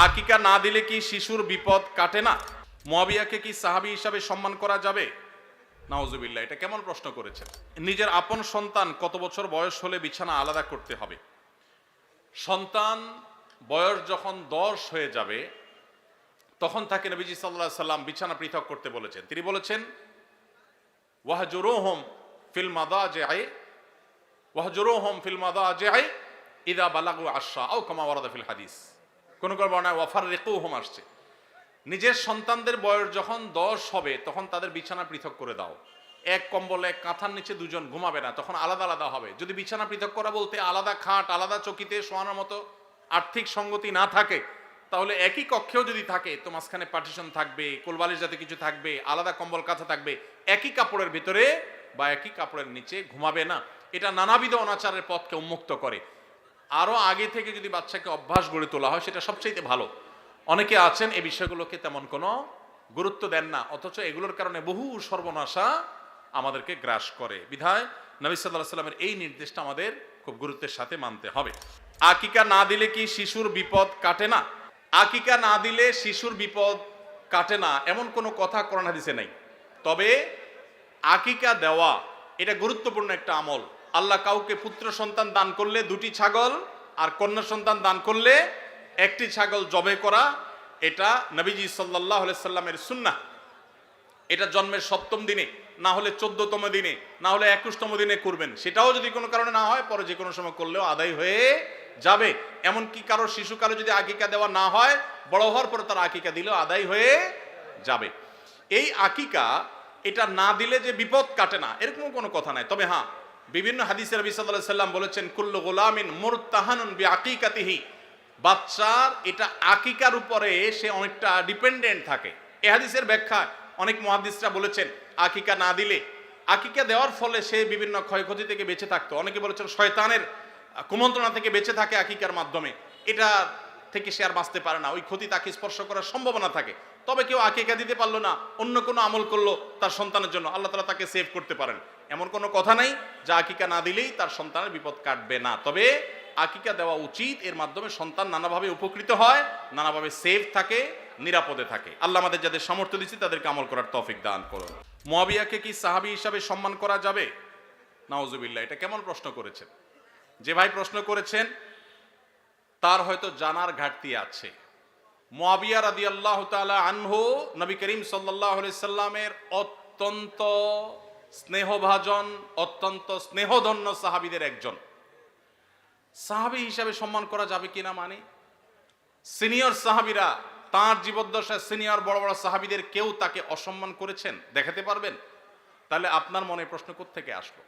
আকিকা না দিলে কি শিশুর বিপদ কাটে না? মুয়াবিয়াকে কি সাহাবী হিসাবে সম্মান করা যাবে? নাউজুবিল্লাহ, এটা কেমন প্রশ্ন করেছেন? নিজের আপন সন্তান কত বছর বয়স হলে বিছানা আলাদা করতে হবে? সন্তান বয়স যখন 10 হয়ে যাবে তখন তাকে নবীজি সাল্লাল্লাহু আলাইহি সাল্লাম বিছানা পৃথক করতে বলেছেন। তিনি বলেছেন ওয়াহজুরুহুম ফিল মাদাজি'i ইযা বালাগু আশরা আও কামা ওয়ারাদা ফিল হাদিস। কোন কোন বর্ণনায় ওয়াফাররিকুহুম আসছে। নিজের সন্তানদের বয়স যখন 10 হবে তখন তাদের বিছানা পৃথক করে দাও। এক কম্বলে কাঁথার নিচে দুজন ঘুমাবে না, তখন আলাদা আলাদা হবে। যদি বিছানা পৃথক করা বলতে আলাদা খাট, আলাদা চকিতে শোয়ানোর মতো আর্থিক সঙ্গতি না থাকে, তাহলে একই কক্ষেও যদি থাকে তো মাঝখানে পার্টিশন থাকবে, কোলবালিশ জাতীয় কিছু থাকবে, আলাদা কম্বল কাঁথা থাকবে, একই কাপড়ের ভিতরে বা একই কাপড়ের নিচে ঘুমাবে না। এটা নানাবিধ অনাচারের পথকে উন্মুক্ত করে। আরো আগে থেকে যদি বাচ্চাকে অভ্যাস গড়ে তোলা হয় সেটা সবচেয়ে ভালো। অনেকে আছেন এই বিষয়গুলোকে তেমন কোনো গুরুত্ব দেন না, অথচ এগুলোর কারণে বহু সর্বনাশা আমাদেরকে গ্রাস করে। বিধায় নবী সাল্লাল্লাহু আলাইহি সাল্লামের এই নির্দেশটা আমাদের খুব গুরুত্বের সাথে মানতে হবে। আকিকা না দিলে কি শিশুর বিপদ কাটে না? আকিকা না দিলে শিশুর বিপদ কাটে না এমন কোনো কথা কোরআন হাদিসে নাই। তবে আকিকা দেওয়া এটা গুরুত্বপূর্ণ একটা আমল। আল্লাহ কাউকে পুত্র সন্তান দান করলে 2টি ছাগল, আর কন্যা সন্তান দান করলে 1টি ছাগল জবে করা, এটা নবীজি সাল্লাল্লাহু আলাইহি সাল্লামের সুন্নাহ। এটা জন্মের 7ম দিনে, না হলে 14তম দিনে, না হলে 21তম দিনে করবেন। সেটাও যদি কোনো কারণে না হয় পরে যে কোনো সময় করলেও আদায় হয়ে যাবে। এমনকি কারো শিশুকালে যদি আকিকা দেওয়া না হয়, বড় হওয়ার পরে তার আকিকা দিলেও আদায় হয়ে যাবে। এই আকিকা এটা না দিলে যে বিপদ কাটে না এরকম কোনো কথা নাই। তবে হ্যাঁ, বিভিন্ন হাদিসে নবী সাল্লাল্লাহু আলাইহি সাল্লাম বলেছেন কুল্লু গুলামিন মুরতাহানুন বিআকিকাতিহি, বাচ্চার এটা আকিকার উপরে সে অনেকটা ডিপেন্ডেন্ট থাকে। এই হাদিসের ব্যাখ্যা অনেক মুহাদ্দিসরা বলেছেন আকিকা না দিলে, আকিকা দেওয়ার ফলে সে বিভিন্ন ক্ষয়ক্ষতি থেকে বেঁচে থাকতো। অনেকে বলেছেন শয়তানের কুমন্ত্রণা থেকে বেঁচে থাকে আকিকার মাধ্যমে, এটা থেকে সে আর বাঁচতে পারে না, ওই ক্ষতি তাকে স্পর্শ করার সম্ভাবনা থাকে। তবে কেউ আকিকা দিতে পারলো না, অন্য কোনো আমল করলো তার সন্তানের জন্য, আল্লাহ তাআলা তাকে সেভ করতে পারেন। এমন কোনো কথা নাই যে আকিকা না দিলেই তার সন্তানের বিপদ কাটবে না। তবে আকিকা দেওয়া উচিত, এর মাধ্যমে সন্তান নানাভাবে উপকৃত হয়, নানাভাবে সেভ থাকে, নিরাপদে থাকে। আল্লাহ আমাদের যাদের সামর্থ্য দিচ্ছে তাদেরকে আমল করার তৌফিক দান করুন। মুয়াবিয়াকে কি সাহাবী হিসাবে সম্মান করা যাবে? নাউজুবিল্লাহ, এটা কেমন প্রশ্ন করেছেন? যে ভাই প্রশ্ন করেছেন তার হয়তো জানার ঘাটতি আছে। মুয়াবিয়া রাদিয়াল্লাহু তাআলা আনহু নবী করিম সাল্লাল্লাহু আলাইহি সাল্লামের অত্যন্ত স্নেহভাজন, অত্যন্ত স্নেহধন্য সাহাবীদের একজন। সাহাবী হিসাবে সম্মান করা যাবে কিনা মানে সিনিয়র সাহাবীরা তার জীবদ্দশায় সিনিয়র বড় বড় সাহাবীদের কেউ তাকে অসম্মান করেছেন দেখাতে পারবেন? তাহলে আপনার মনে প্রশ্ন কোত্থেকে আসলো?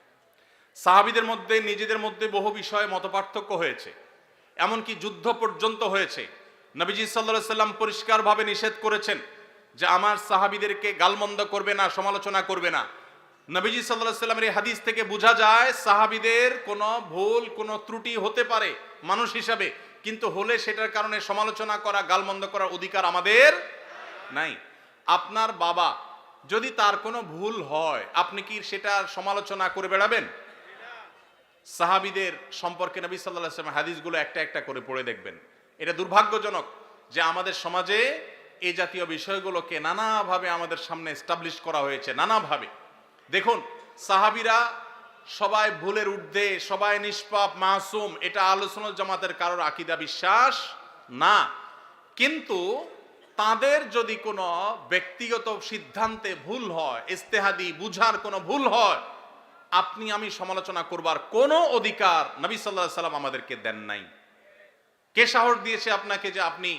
সাহাবীদের মধ্যে নিজেদের মধ্যে বহু বিষয়ে মতপার্থক্য হয়েছে, এমনকি যুদ্ধ পর্যন্ত হয়েছে। নবীজি সাল্লাল্লাহু আলাইহি সাল্লাম পরিষ্কারভাবে নিষেধ করেছেন যে আমার সাহাবীদেরকে গালমন্দ করবে না, সমালোচনা করবে না। নবীজি সাল্লাল্লাহু আলাইহি সাল্লামের এই হাদিস থেকে বোঝা যায় সাহাবীদের কোনো ভুল, কোনো ত্রুটি হতে পারে মানুষ হিসাবে, কিন্তু হলে সেটার কারণে সমালোচনা করা, গালমন্দ করার অধিকার আমাদের নাই। আপনার বাবা যদি তার কোনো ভুল হয় আপনি কি সেটার সমালোচনা করে বেড়াবেন? সাহাবীদের সম্পর্কে নবী সাল্লাল্লাহু আলাইহি ওয়াসাল্লাম হাদিসগুলো একটা একটা করে পড়ে দেখবেন। এটা দুর্ভাগ্যজনক যে আমাদের সমাজে এই জাতীয় বিষয়গুলোকে নানাভাবে আমাদের সামনে এস্টাবলিশ করা হয়েছে, নানাভাবে। দেখুন, সাহাবীরা সবাই ভুলের ঊর্ধ্বে, সবাই নিষ্পাপ, মাসুম, এটা আহলে সুন্নাত জামাতের কারোর আকীদা বিশ্বাস না। কিন্তু তাদের যদি কোনো ব্যক্তিগত সিদ্ধান্তে ভুল হয়, ইজতিহাদি বুঝার কোনো ভুল হয়, আপনি আমি সমালোচনা করবার কোনো অধিকার নবী সাল্লাল্লাহু আলাইহি সাল্লাম আমাদেরকে দেন নাই। কে সাহস দিয়েছে আপনাকে যে আপনি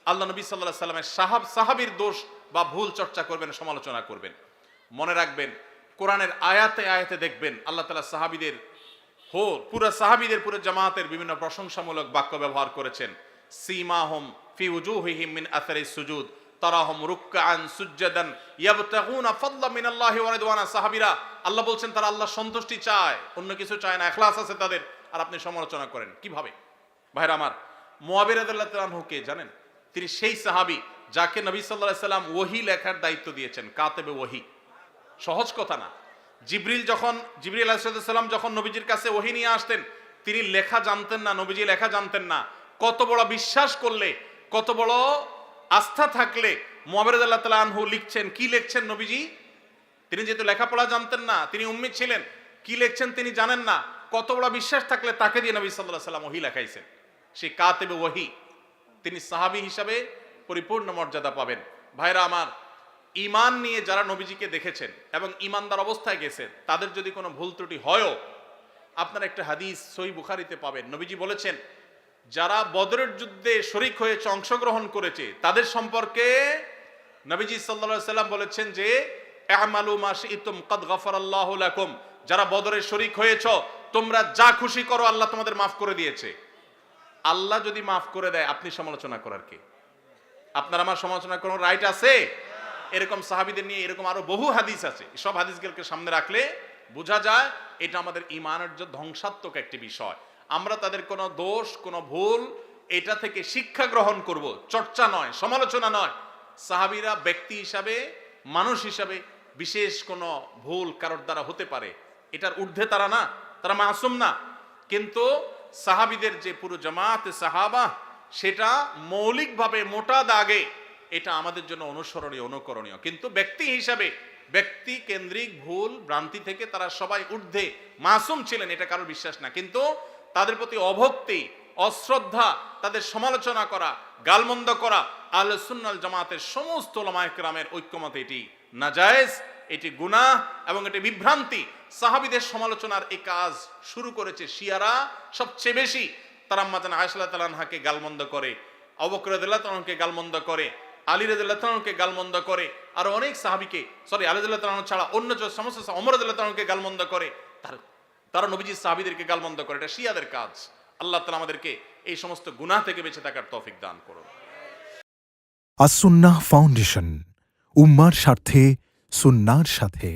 আল্লাহ নবী সাল্লাল্লাহু আলাইহি সাল্লামের সাহাবীর দোষ বা ভুল চর্চা করবেন, সমালোচনা করবেন? মনে রাখবেন, কোরআনের আয়াতে আয়াতে দেখবেন আল্লাহ তাআলা সাহাবীদের পুরো সাহাবীদের পুরো জামাতের বিভিন্ন প্রশংসামূলক বাক্য ব্যবহার করেছেন। সীমাহুম ফি উজুহিহিম মিন আসারিস সুজুদ তারাহুম রুকআন সুজদান ইয়াবতাগুনা ফাদলা মিনাল্লাহি ওয়া রিদওয়ানা। সাহাবীরা আল্লাহ বলছেন তারা আল্লাহর সন্তুষ্টি চায়, অন্য কিছু চায় না, ইখলাস আছে তাদের, আর আপনি সমালোচনা করেন কিভাবে? ভাইরা আমার, মুয়াবিয়া রাদিয়াল্লাহু তাআলা আনহু কে জানেন? তিনি সেই সাহাবী যাকে নবী সাল্লাল্লাহু আলাইহি সাল্লাম ওহী লেখার দায়িত্ব দিয়েছেন, কাতেবে ওহী। সহজ কথা না। জিবরিল আলাইহিস সালাম যখন নবীজির কাছে ওহী নিয়ে আসতেন, তিনি লেখা জানতেন না, নবীজি লেখা জানতেন না। কত বড় বিশ্বাস করলে কত বড় আস্থা থাকলে মুআবিয়া রাদিয়াল্লাহু তাআলা আনহু লিখছেন, কি লিখছেন নবীজি? তিনি যেহেতু লেখাপড়া জানতেন না, তিনি উম্মি ছিলেন, কি লিখছেন তিনি জানেন না, কত বড় বিশ্বাস থাকলে তাকে দিয়ে নবী সাল্লাল্লাহু আলাইহি ওয়াসাল্লাম ওহী লেখাইছেন। সেই কাতিবে ওহী, তিনি সাহাবী হিসাবে পরিপূর্ণ মর্যাদা পাবেন। ভাইরা আমার, ঈমান নিয়ে যারা নবীজিকে দেখেছেন এবং ঈমানদার অবস্থায় গেছেন, তাদের যদি কোনো ভুল ত্রুটি হয়ও, আপনারা একটা হাদিস সহিহ বুখারীতে পাবেন, নবীজি বলেছেন যারা বদরের যুদ্ধে শরীক হয়েছে, অংশগ্রহণ করেছে, তাদের সম্পর্কে নবীজি সাল্লাল্লাহু আলাইহি ওয়াসাল্লাম বলেছেন যে আমালু মা শি'তুম কাদ গাফারাল্লাহু লাকুম, যারা বদরে শরীক হয়েছো তোমরা যা খুশি করো, আল্লাহ তোমাদের মাফ করে দিয়েছে। আল্লাহ যদি মাফ করে দেয়, আপনি সমালোচনা করার কি? আপনার আমার সমালোচনা করার রাইট আছে? এরকম সাহাবীদের নিয়ে এরকম আরো বহু হাদিস আছে। সব হাদিসগুলোকে সামনে রাখলে বোঝা যায় এটা আমাদের ঈমানের জন্য ধ্বংসাত্মক একটি বিষয়। আমরা তাদের কোনো দোষ, কোনো ভুল, এটা থেকে শিক্ষা গ্রহণ করব, চর্চা নয়, সমালোচনা নয়। সাহাবীরা ব্যক্তি হিসাবে, মানুষ হিসাবে বিশেষ কোনো ভুল কারোর দ্বারা হতে পারে, এটার ঊর্ধ্বে তারা না, তারা মাসুম না। কিন্তু সাহাবীদের যে পুরো জামাতে সাহাবা, সেটা মৌলিকভাবে মোটা দাগে এটা আমাদের জন্য অনুসরণীয়, অনুকরণীয়। কিন্তু ব্যক্তি হিসাবে ব্যক্তি কেন্দ্রিক ভুল ভ্রান্তি থেকে তারা সবাই ঊর্ধ্বে মাসুম ছিলেন, এটা কারোর বিশ্বাস না। কিন্তু তাদের প্রতি অভক্তি, অশ্রদ্ধা, তাদের সমালোচনা করা, গালমন্দ করা আহলে সুন্নাত ওয়াল জামাতের সমস্ত উলামায়ে কেরামের ঐক্যমত এটি নাজায়েজ, এটি গুনাহ এবং এটি বিভ্রান্তি। সাহাবীদের সমালোচনার এই কাজ শুরু করেছে শিয়ারা সবচেয়ে বেশি। তারা আম্মা জান আয়েশা রাদিয়াল্লাহু তাআলা আনহাকে গালমন্দ করে, আবু বকর রাদিয়াল্লাহু তাআলা আনহুকে গালমন্দ করে, আলী রাদিয়াল্লাহু তাআলা আনহুকে গালমন্দ করে, আর অনেক সাহাবীকে, আলী রাদিয়াল্লাহু তাআলা আনহু ছাড়া অন্য যে সমস্ত ওমর রাদিয়াল্লাহু তাআলা আনহুকে গালমন্দ করে, তারা নবীজির সাহাবীদেরকে গালমন্দ করে। এটা শিয়াদের কাজ। আল্লাহ তাআলা আমাদেরকে এই সমস্ত গুনাহ থেকে বেঁচে থাকার তৌফিক দান করুন। আস-সুন্নাহ ফাউন্ডেশন, উম্মার স্বার্থে সুন্নাহর সাথে।